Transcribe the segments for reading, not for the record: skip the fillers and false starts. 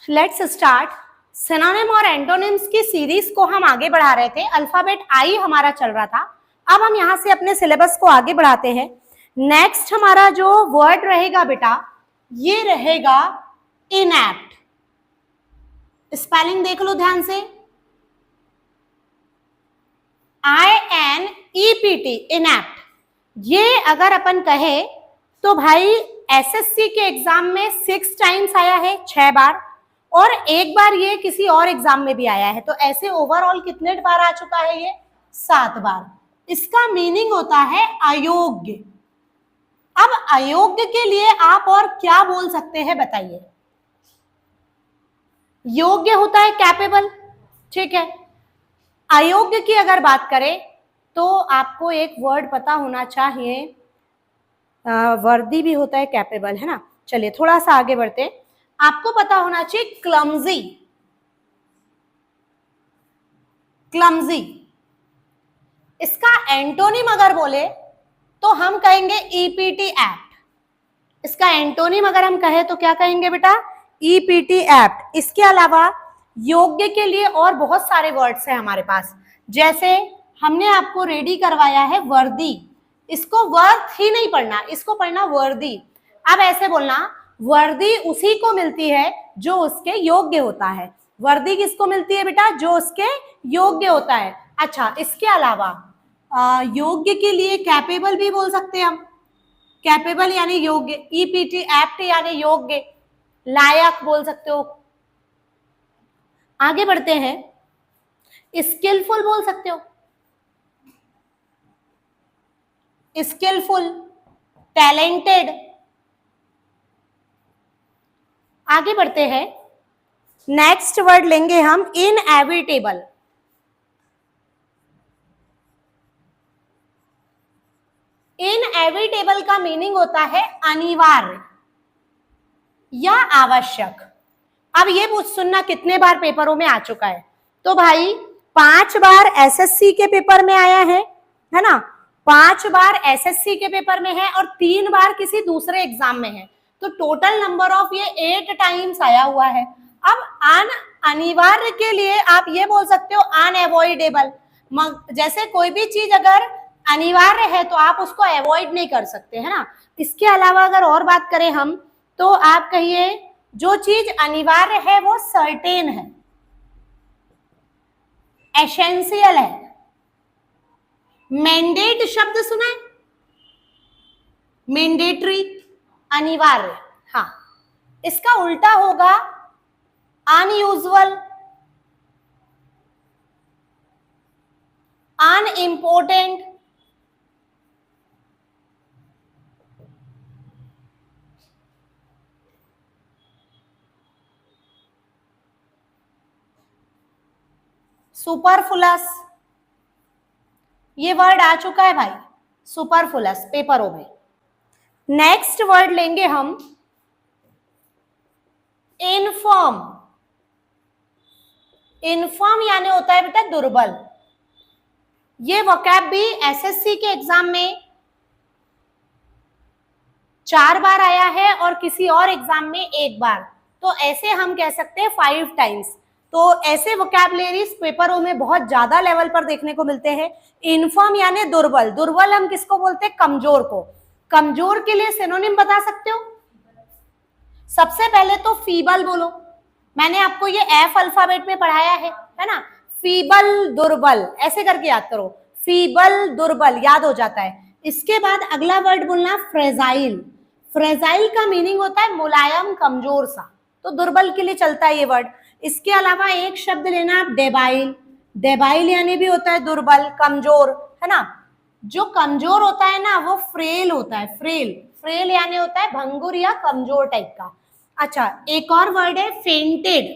Let's start. Synonym और antonyms की series को हम आगे बढ़ा रहे थे, अल्फाबेट आई हमारा चल रहा था। अब हम यहां से अपने सिलेबस को आगे बढ़ाते हैं। नेक्स्ट हमारा जो वर्ड रहेगा बेटा, ये रहेगा इनएप्ट। स्पेलिंग देख लो ध्यान से, INEPT, इनएप्ट। ये अगर अपन कहे तो भाई एसएससी के एग्जाम में 6 टाइम्स आया है, 6 बार, और एक बार ये किसी और एग्जाम में भी आया है। तो ऐसे ओवरऑल कितने बार आ चुका है ये? 7 बार। इसका मीनिंग होता है अयोग्य। अब अयोग्य के लिए आप और क्या बोल सकते हैं बताइए? योग्य होता है कैपेबल, ठीक है। अयोग्य की अगर बात करें तो आपको एक वर्ड पता होना चाहिए, वर्दी भी होता है कैपेबल, है ना। चलिए थोड़ा सा आगे बढ़ते। आपको पता होना चाहिए क्लमजी। क्लमजी इसका एंटोनिम अगर बोले तो हम कहेंगे ईपीटी एप्ट। इसका एंटोनिम अगर हम कहें तो क्या कहेंगे बेटा? ईपीटी एप्ट। इसके अलावा योग्य के लिए और बहुत सारे वर्ड्स हैं हमारे पास, जैसे हमने आपको रेडी करवाया है वर्दी। इसको वर्थ ही नहीं पढ़ना, इसको पढ़ना वर्दी। अब ऐसे बोलना, वर्दी उसी को मिलती है जो उसके योग्य होता है। वर्दी किसको मिलती है बेटा? जो उसके योग्य होता है। अच्छा, इसके अलावा योग्य के लिए कैपेबल भी बोल सकते हैं हम। कैपेबल यानी योग्य, ईपीटी एप्ट यानी योग्य, लायक बोल सकते हो। आगे बढ़ते हैं, स्किलफुल बोल सकते हो, स्किलफुल, टैलेंटेड। आगे बढ़ते हैं, नेक्स्ट वर्ड लेंगे हम इनएविटेबल। इनएविटेबल का मीनिंग होता है अनिवार्य या आवश्यक। अब ये पूछ सुनना कितने बार पेपरों में आ चुका है? तो भाई 5 बार एसएससी के पेपर में आया है ना। 5 बार एसएससी के पेपर में है और 3 बार किसी दूसरे एग्जाम में है। तो टोटल नंबर ऑफ ये 8 टाइम्स आया हुआ है। अब अनिवार्य के लिए आप ये बोल सकते हो अनएवॉइडेबल। जैसे कोई भी चीज अगर अनिवार्य है तो आप उसको अवॉइड नहीं कर सकते, है ना। इसके अलावा अगर और बात करें हम तो आप कहिए जो चीज अनिवार्य है वो सर्टेन है, एसेंशियल है। मैंडेट शब्द सुना है? मैंडेटरी, अनिवार्य। हाँ, इसका उल्टा होगा अनयूजुअल, अनइम्पोर्टेंट, सुपरफ्लुअस। ये वर्ड आ चुका है भाई, सुपरफ्लुअस, पेपरों में। नेक्स्ट वर्ड लेंगे हम इनफॉर्म। इनफॉर्म यानी होता है बेटा दुर्बल। ये वोकैब भी एसएससी के एग्जाम में 4 बार आया है और किसी और एग्जाम में 1 बार। तो ऐसे हम कह सकते हैं 5 टाइम्स। तो ऐसे वोकैबुलरीज पेपरों में बहुत ज्यादा लेवल पर देखने को मिलते हैं। इनफॉर्म यानी दुर्बल। दुर्बल हम किसको बोलते हैं? कमजोर को। कमजोर के लिए सिनोनिम बता सकते हो? सबसे पहले तो फीबल बोलो। मैंने आपको ये एफ अल्फाबेट में पढ़ाया है ना। फीबल, दुर्बल, ऐसे करके याद करो। फीबल, दुर्बल, याद हो जाता है। इसके बाद अगला वर्ड बोलना फ्रेजाइल। फ्रेजाइल का मीनिंग होता है मुलायम, कमजोर सा। तो दुर्बल के लिए चलता है ये वर्ड। इसके अलावा एक शब्द लेना आप डेबाइल। डेबाइल यानी भी होता है दुर्बल, कमजोर, है ना। जो कमजोर होता है ना वो फ्रेल होता है। फ्रेल, फ्रेल यानी होता है भंगुर या कमजोर टाइप का। अच्छा, एक और वर्ड है फेंटेड।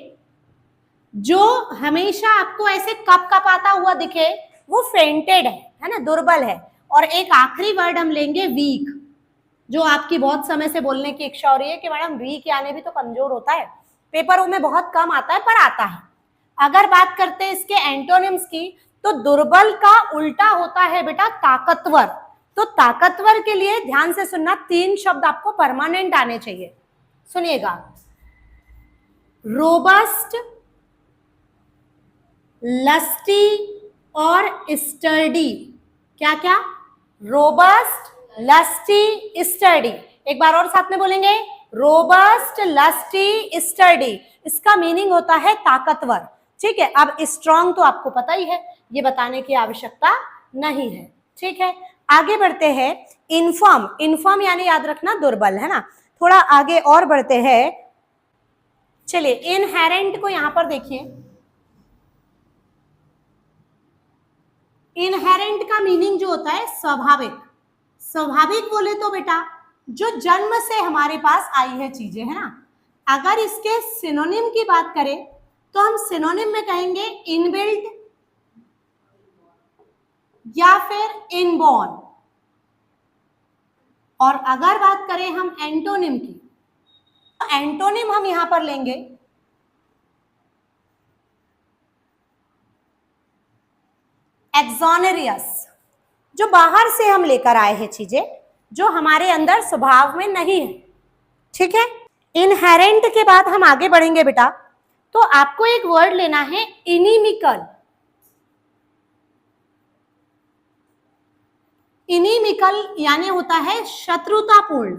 जो हमेशा आपको ऐसे कप कपाता हुआ दिखे वो फेंटेड है ना, दुर्बल है। और एक आखिरी वर्ड हम लेंगे वीक। जो आपकी बहुत समय से बोलने की इच्छा हो रही है कि मैडम वीक यानी भी तो कमजोर होता है। पेपरों में बहुत कम आता है पर आता है। अगर बात करते हैं इसके एंटोनिम्स की तो दुर्बल का उल्टा होता है बेटा ताकतवर। तो ताकतवर के लिए ध्यान से सुनना, 3 शब्द आपको परमानेंट आने चाहिए। सुनिएगा, रोबस्ट, लस्टी और स्टर्डी। क्या क्या? Robust, lusty, sturdy. एक बार और साथ में बोलेंगे, रोबस्ट, लस्टी, स्टर्डी। इसका मीनिंग होता है ताकतवर। ठीक है, अब स्ट्रॉन्ग तो आपको पता ही है, ये बताने की आवश्यकता नहीं है। ठीक है, आगे बढ़ते हैं। इनफॉर्म, इनफॉर्म यानी याद रखना दुर्बल, है ना। थोड़ा आगे और बढ़ते हैं। चलिए, इनहेरेंट को यहां पर देखिए। इनहेरेंट का मीनिंग जो होता है स्वाभाविक। स्वाभाविक बोले तो बेटा जो जन्म से हमारे पास आई है चीजें, है ना। अगर इसके सिनोनिम की बात करें तो हम सिनोनिम में कहेंगे इनबिल्ट या फिर इनबॉर्न। और अगर बात करें हम एंटोनिम की, तो एंटोनिम हम यहां पर लेंगे एक्सोनेरियस, जो बाहर से हम लेकर आए हैं चीजें, जो हमारे अंदर स्वभाव में नहीं है। ठीक है, इनहेरेंट के बाद हम आगे बढ़ेंगे बेटा, तो आपको एक वर्ड लेना है इनिमिकल। इनिमिकल यानी होता है शत्रुतापूर्ण।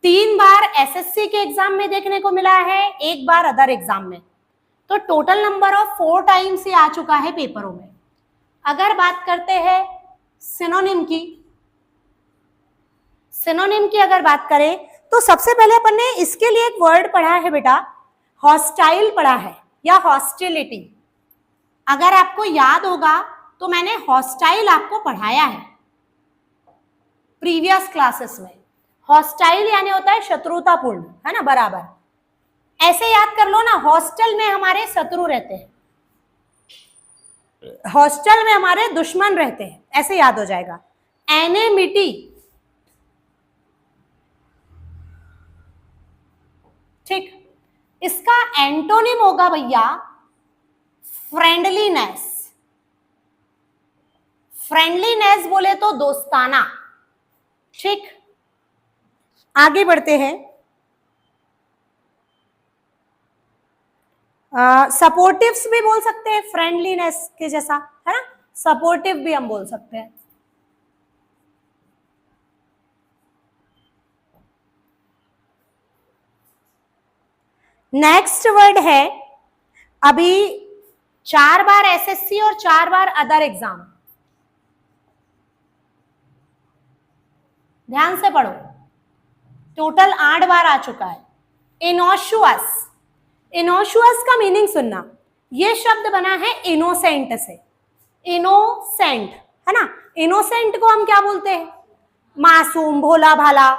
3 बार एसएससी के एग्जाम में देखने को मिला है, 1 बार अदर एग्जाम में, तो टोटल नंबर ऑफ 4 टाइम्स ये आ चुका है पेपरों में। अगर बात करते हैं सिनोनिम की, सिनोनिम की अगर बात करें तो सबसे पहले अपन ने इसके लिए एक वर्ड पढ़ा है बेटा, हॉस्टाइल पढ़ा है या हॉस्टिलिटी। अगर आपको याद होगा तो मैंने हॉस्टाइल आपको पढ़ाया है प्रीवियस क्लासेस में। हॉस्टाइल यानी होता है शत्रुतापूर्ण, है ना, बराबर। ऐसे याद कर लो ना, हॉस्टल में हमारे शत्रु रहते हैं, हॉस्टल में हमारे दुश्मन रहते हैं, ऐसे याद हो जाएगा। एनेमिटी, ठीक। इसका एंटोनिम होगा भैया फ्रेंडलीनेस। फ्रेंडलीनेस बोले तो दोस्ताना। ठीक, आगे बढ़ते हैं। सपोर्टिव्स भी बोल सकते हैं फ्रेंडलीनेस के जैसा, है ना, सपोर्टिव भी हम बोल सकते हैं। नेक्स्ट वर्ड है, अभी 4 बार एसएससी और 4 बार अदर एग्जाम, ध्यान से पढ़ो, टोटल 8 बार आ चुका है। इनोशुअस, इनोशुअस का मीनिंग सुनना, ये शब्द बना है इनोसेंट से। इनोसेंट, है ना, इनोसेंट को हम क्या बोलते हैं? मासूम, भोला भाला,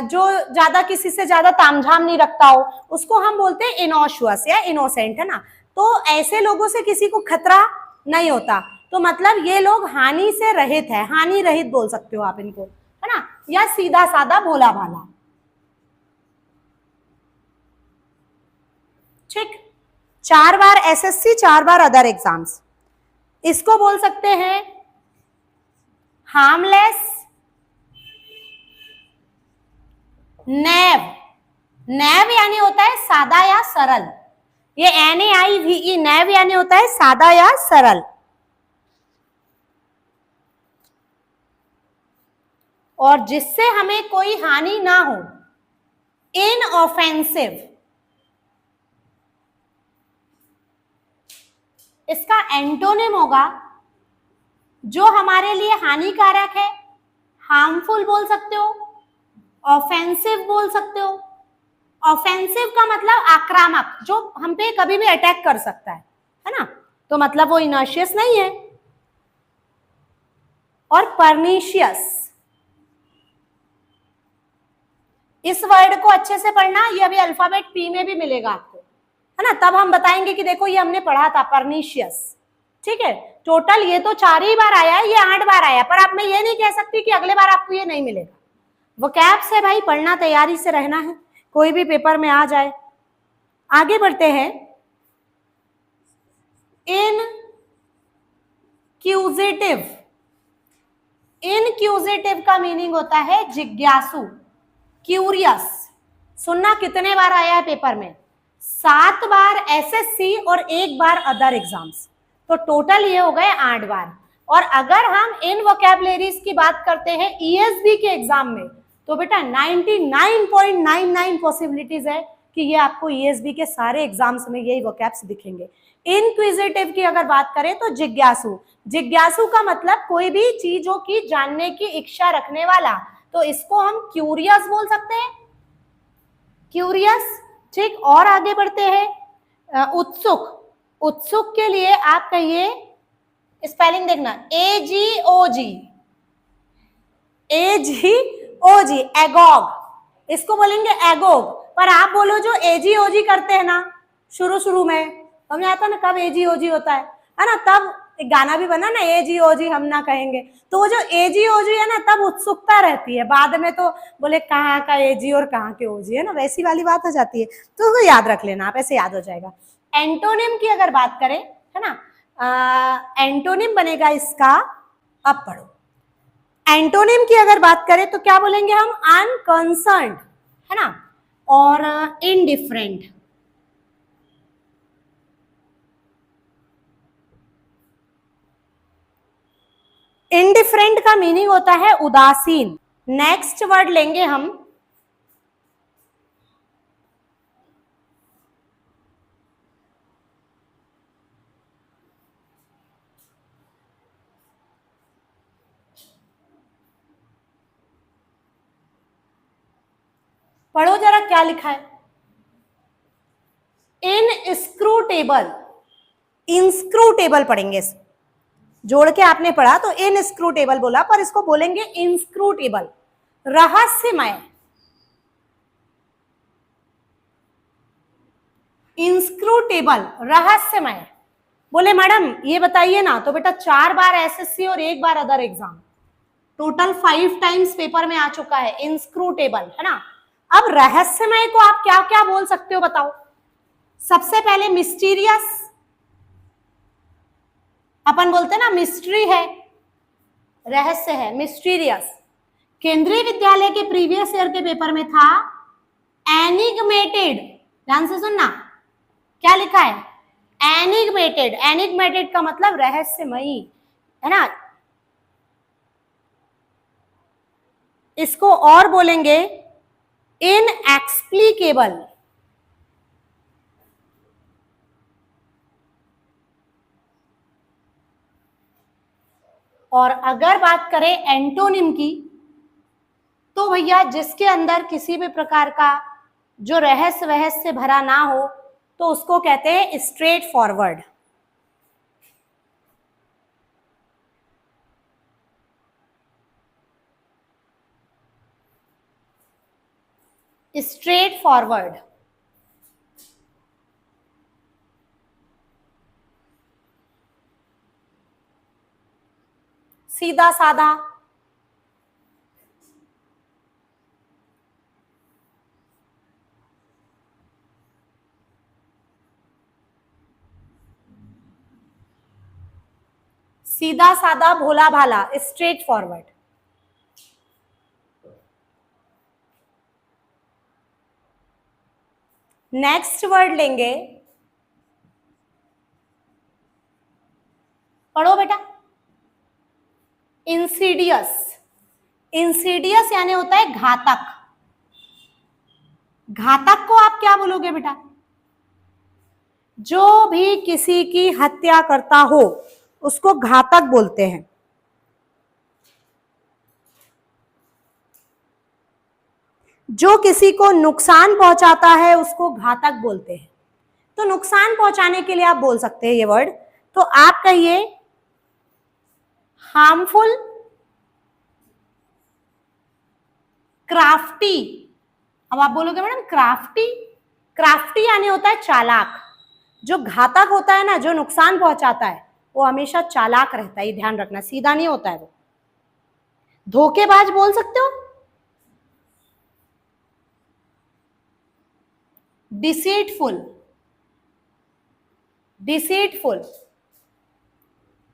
जो ज्यादा किसी से ज्यादा तामझाम नहीं रखता हो, उसको हम बोलते हैं इनोशुअस या इनोसेंट, है ना। तो ऐसे लोगों से किसी को खतरा नहीं होता, तो मतलब ये लोग हानि से रहित है, हानि रहित बोल सकते हो आप इनको, है ना, या सीधा साधा भोला भाला। ठीक, 4 बार एसएससी, 4 बार अदर एग्जाम्स, इसको बोल सकते हैं हार्मलेस, नैव। नैव यानी होता है सादा या सरल, ये NAIVE, नैव यानी होता है सादा या सरल। और जिससे हमें कोई हानि ना हो, इनऑफेंसिव। इसका एंटोनिम होगा जो हमारे लिए हानिकारक है, हार्मफुल बोल सकते हो, ऑफेंसिव बोल सकते हो। ऑफेंसिव का मतलब आक्रामक, जो हम पे कभी भी अटैक कर सकता है ना, तो मतलब वो इनर्शियस नहीं है। और परनीशियस, इस वर्ड को अच्छे से पढ़ना, ये अभी अल्फाबेट P में भी मिलेगा आपको, है ना, तब हम बताएंगे कि देखो ये हमने पढ़ा था परनीशियस। ठीक है, टोटल ये तो 4 ही बार आया है, ये 8 बार आया, पर आप मैं ये नहीं कह सकती कि अगले बार आपको ये नहीं मिलेगा। वोकैब से भाई पढ़ना, तैयारी से रहना है, कोई भी पेपर में आ जाए। आगे बढ़ते हैं। इनक्यूजिटिव, इनक्यूजिटिव का मीनिंग होता है जिज्ञासु, क्यूरियस, सुनना कितने बार आया है पेपर में? 7 बार एसएससी और 1 बार अदर एग्जाम्स, तो टोटल ये हो गए 8 बार। और अगर हम इन वोकैबुलरीज की बात करते हैं ईएसबी के एग्जाम में, तो बेटा 99.99 पॉसिबिलिटीज है कि ये आपको ईएसबी के सारे एग्जाम्स में यही वोकैब्स दिखेंगे। इनक्विजिटिव की अगर बात करें तो जिज्ञासु, जिज्ञासु का मतलब कोई भी चीजों की जानने की इच्छा रखने वाला, तो इसको हम क्यूरियस बोल सकते हैं, क्यूरियस। ठीक, और आगे बढ़ते हैं। उत्सुक, उत्सुक के लिए आप कहिए, स्पेलिंग देखना, AGOG, AGOG, एगोग, इसको बोलेंगे एगोग। पर आप बोलो जो AGOG करते हैं ना शुरू में, हमें आता ना कब AGOG होता है ना, तब एक गाना भी बना ना, AGOG हम ना कहेंगे, तो वो जो AGOG है ना तब उत्सुकता रहती है, बाद में तो बोले कहाँ का AG और कहाँ के OG है ना, वैसी वाली बात हो जाती है। तो उसको याद रख लेना आप, ऐसे याद हो जाएगा। एंटोनिम की अगर बात करें, है ना, एंटोनिम बनेगा इसका, अब पढ़ो, एंटोनिम की अगर बात करें तो क्या बोलेंगे हम? अनकंसर्न्ड, है ना, और इनडिफरेंट। इनडिफरेंट का मीनिंग होता है उदासीन। नेक्स्ट वर्ड लेंगे हम, पढ़ो जरा क्या लिखा है, इनस्क्रूटेबल, इंस्क्रूटेबल पढ़ेंगे, जोड़ के आपने पढ़ा तो इनस्क्रूटेबल बोला, पर इसको बोलेंगे इंस्क्रूटेबल, रहस्यमय, इंस्क्रूटेबल, रहस्यमय। बोले मैडम ये बताइए ना, तो बेटा 4 बार एसएससी और 1 बार other exam, total 5 times paper में आ चुका है, इंस्क्रूटेबल, है ना। अब रहस्यमय को आप क्या क्या बोल सकते हो बताओ? सबसे पहले मिस्टीरियस, अपन बोलते हैं ना मिस्ट्री है, रहस्य है, मिस्टीरियस। केंद्रीय विद्यालय के प्रीवियस ईयर के पेपर में था एनिग्मेटेड, ध्यान से सुनना, क्या लिखा है? एनिग्मेटेड, एनिग्मेटेड का मतलब रहस्यमयी, है ना। इसको और बोलेंगे इनएक्सप्लिकेबल, और अगर बात करें एंटोनिम की, तो भैया जिसके अंदर किसी भी प्रकार का जो रहस्य वहस्य से भरा ना हो, तो उसको कहते हैं स्ट्रेट फॉरवर्ड। स्ट्रेट फॉरवर्ड, सीधा साधा, सीधा साधा, भोला भाला, स्ट्रेट फॉरवर्ड। नेक्स्ट वर्ड लेंगे, पढ़ो बेटा, इंसीडियस। इंसीडियस यानी होता है घातक। घातक को आप क्या बोलोगे बेटा? जो भी किसी की हत्या करता हो उसको घातक बोलते हैं। जो किसी को नुकसान पहुंचाता है उसको घातक बोलते हैं। तो नुकसान पहुंचाने के लिए आप बोल सकते हैं ये वर्ड, तो आप कहिए हार्मफुल, क्राफ्टी। अब आप बोलोगे मैडम क्राफ्टी, क्राफ्टी यानी होता है चालाक। जो घातक होता है ना, जो नुकसान पहुंचाता है, वो हमेशा चालाक रहता है, ये ध्यान रखना, सीधा नहीं होता है वो। धोखेबाज बोल सकते हो, डिसीटफुल, डिसीटफुल।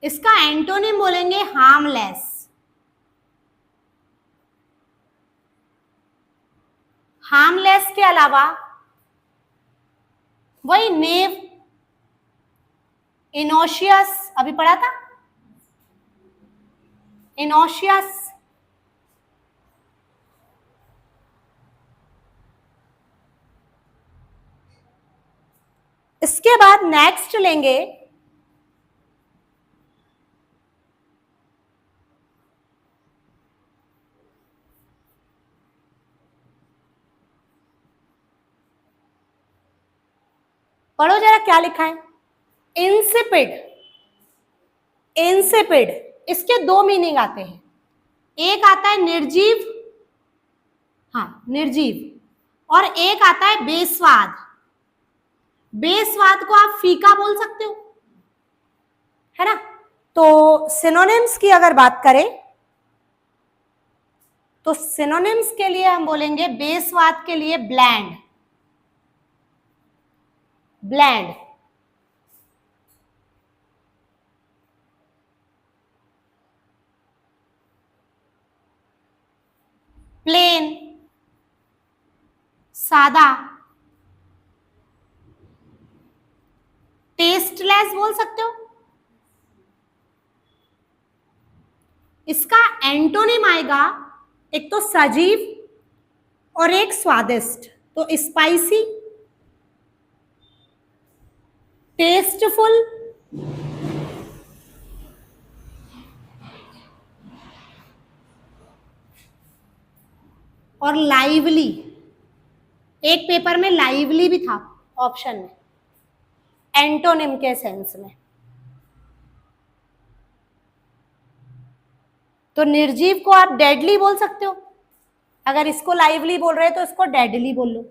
इसका एंटोनिम बोलेंगे हार्मलेस, हार्मलेस के अलावा वही नेव, इनोशियस, अभी पढ़ा था इनोशियस, इसके बाद नेक्स्ट लेंगे पढ़ो जरा क्या लिखा है, इंसिपिड। इंसिपिड इसके दो मीनिंग आते हैं, एक आता है निर्जीव, हाँ निर्जीव, और एक आता है बेस्वाद। बेस्वाद को आप फीका बोल सकते हो, है ना। तो सिनोनिम्स की अगर बात करें तो सिनोनिम्स के लिए हम बोलेंगे बेस्वाद के लिए ब्लैंड, ब्लैंड, प्लेन, सादा, टेस्टलेस बोल सकते हो। इसका एंटोनिम आएगा एक तो सजीव और एक स्वादिष्ट, तो स्पाइसी, टेस्टफुल, और लाइवली। एक पेपर में लाइवली भी था ऑप्शन में, एंटोनिम के सेंस में। तो निर्जीव को आप डेडली बोल सकते हो, अगर इसको लाइवली बोल रहे हो तो इसको डेडली बोल लो।